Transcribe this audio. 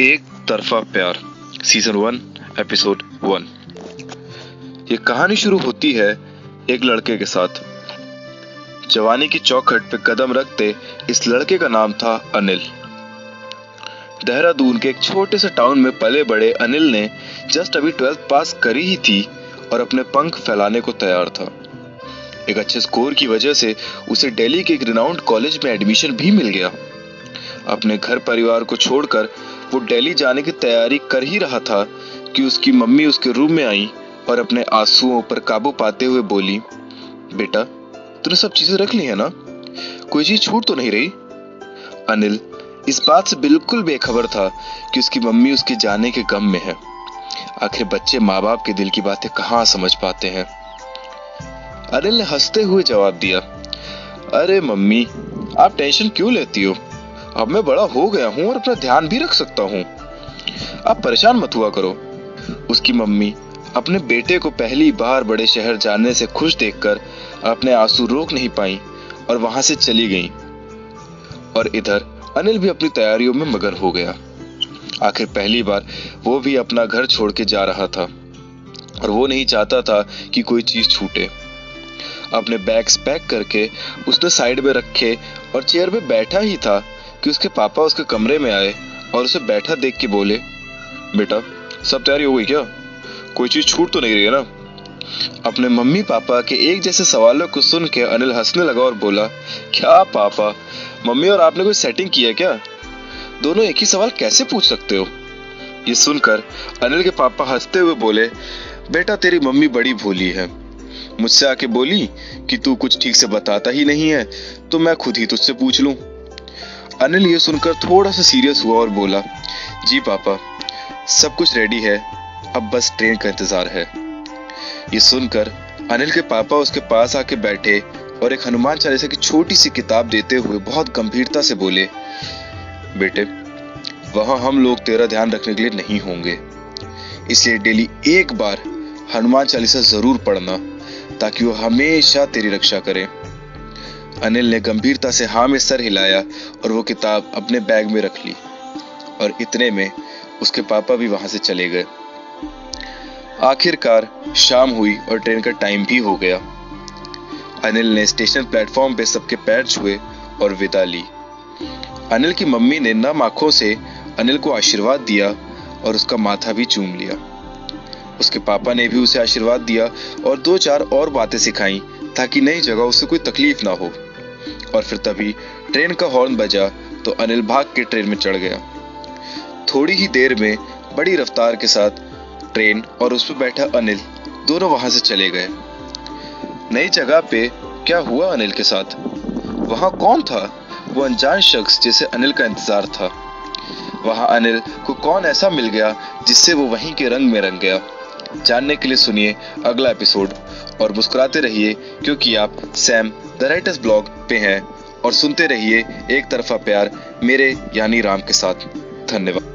एक तरफा प्यार सीजन 1 एपिसोड 1। ये कहानी शुरू होती है एक लड़के के साथ। जवानी की चौखट पे कदम रखते इस लड़के का नाम था अनिल। देहरादून के एक छोटे से टाउन में पले बड़े अनिल ने जस्ट अभी 12th पास करी ही थी और अपने पंख फैलाने को तैयार था। एक अच्छे स्कोर की वजह से उसे दिल्ली के एक रिनाउंड कॉलेज में एडमिशन भी मिल गया। अपने घर परिवार को छोड़कर वो दिल्ली जाने की तैयारी कर ही रहा था कि उसकी मम्मी उसके रूम में आई और अपने आंसुओं पर काबू पाते हुए बोली, बेटा तूने सब चीजें रख ली है ना, कोई चीज छूट तो नहीं रही। अनिल इस बात से बिल्कुल बेखबर था कि उसकी मम्मी उसके जाने के गम में है। आखिर बच्चे माँ बाप के दिल की बातें कहाँ समझ पाते हैं। अनिल ने हंसते हुए जवाब दिया, अरे मम्मी आप टेंशन क्यों लेती हो, अब मैं बड़ा हो गया हूँ और अपना ध्यान भी रख सकता हूँ, आप परेशान मत हुआ करो। उसकी मम्मी अपने बेटे को पहली बार बड़े शहर जाने से खुश देखकर अपने आंसू रोक नहीं पाई और वहां से चली गईं। और इधर अनिल भी अपनी तैयारियों में मगन हो गया। आखिर पहली बार वो भी अपना घर छोड़ के जा रहा था और वो नहीं चाहता था कि कोई चीज छूटे। अपने बैग्स पैक करके उसने साइड में रखे और चेयर पे बैठा ही था कि उसके पापा उसके कमरे में आए और उसे बैठा देख के बोले, बेटा सब तैयारी हो गई क्या, कोई चीज छूट तो नहीं रही है ना। अपने मम्मी पापा के एक जैसे सवालों को सुन के अनिल हंसने लगा और बोला, क्या पापा मम्मी और आपने कोई सेटिंग की है क्या, दोनों एक ही सवाल कैसे पूछ सकते हो। ये सुनकर अनिल के पापा हंसते हुए बोले, बेटा तेरी मम्मी बड़ी भोली है, मुझसे आके बोली कि तू कुछ ठीक से बताता ही नहीं है तो मैं खुद ही तुझसे पूछ लूं। अनिल ये सुनकर थोड़ा सा सीरियस हुआ और बोला, जी पापा सब कुछ रेडी है, अब बस ट्रेन का इंतजार है। ये सुनकर अनिल के पापा उसके पास आके बैठे और एक हनुमान चालीसा की छोटी सी किताब देते हुए बहुत गंभीरता से बोले, बेटे वहां हम लोग तेरा ध्यान रखने के लिए नहीं होंगे, इसलिए डेली एक बार हनुमान चालीसा जरूर पढ़ना ताकि वो हमेशा तेरी रक्षा करे। अनिल ने गंभीरता से हाँ में सर हिलाया और वो किताब अपने बैग में रख ली और इतने में उसके पापा भी वहां से चले गए। आखिरकार शाम हुई और ट्रेन का टाइम भी हो गया। अनिल ने स्टेशन प्लेटफॉर्म पे सबके पैर छुए और विदा ली। अनिल की मम्मी ने नम आंखों से अनिल को आशीर्वाद दिया और उसका माथा भी चूम लिया। उसके पापा ने भी उसे आशीर्वाद दिया और 2-4 और बातें सिखाई ताकि नई जगह उसे कोई तकलीफ ना हो। और फिर तभी ट्रेन का हॉर्न बजा तो अनिल भाग के ट्रेन में चढ़ गया। थोड़ी ही देर में बड़ी रफ्तार के साथ ट्रेन और उस पर बैठा अनिल दोनों वहां से चले गए। नई जगह पे क्या हुआ अनिल के साथ, वहां कौन था वो अनजान शख्स जिसे अनिल का इंतजार था। वहां अनिल को कौन ऐसा मिल गया जिससे वो वहीं के रंग में रंग गया। जानने के लिए सुनिए अगला एपिसोड और मुस्कुराते रहिए क्योंकि आप सैम द राइटर्स ब्लॉग पे हैं और सुनते रहिए एक तरफा प्यार मेरे यानी राम के साथ। धन्यवाद।